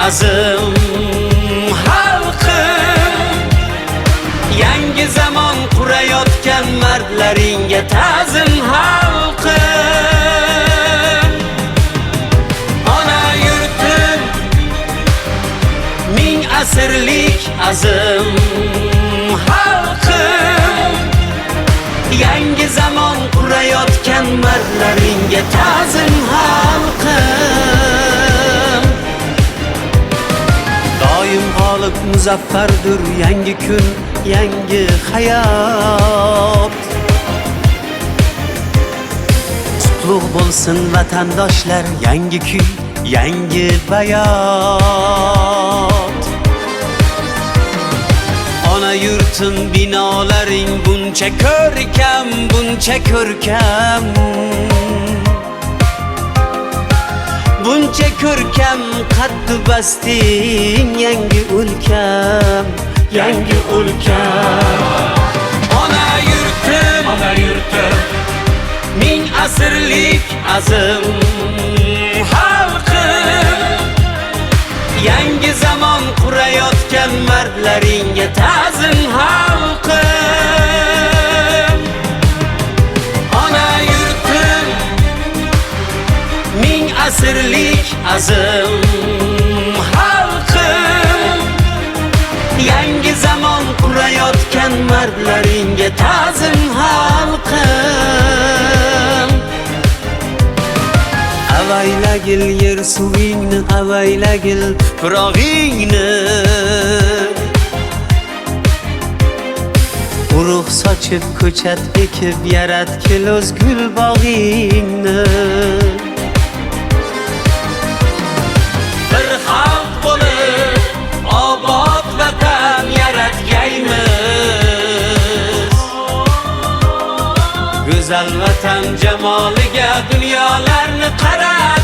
azim xalqim, yangi zamon qurayotgan mardlaringga ta'zim xalqim. Ona yurtim, ming asrlik azim xalqim, yangi zamon qurayotgan mardlaringga ta'zim xalqim. Doim g'olib muzaffardir yangi kun, yangi hayot. Qutlug' bo'lsin vatandoshlar, yangi kuy, yangi bayot. Ona yurtim, binolaring buncha ko'rkam, buncha ko'rkam, buncha ko'rkam, qaddi basting yangi o'lkam, yangi o'lkam. Ona yurtim, ming asrlik azim xalqim, yangi zamon qurayotgan mardlaringga ta'zim xalqim. Ona yurtim, ming asrlik azim xalqim, yangi zamon qurayotgan mardlaringga ta'zim xalqim. Avaylagil yer suvingni, avaylagil tuprog'ingni, urug' sochib ko'chat ekib yaratgil o'z gul bog'ingni. Bir xalq bo'lib obod vatan yaratgaymiz, go'zal vatan jamoliga dunyolarni qarat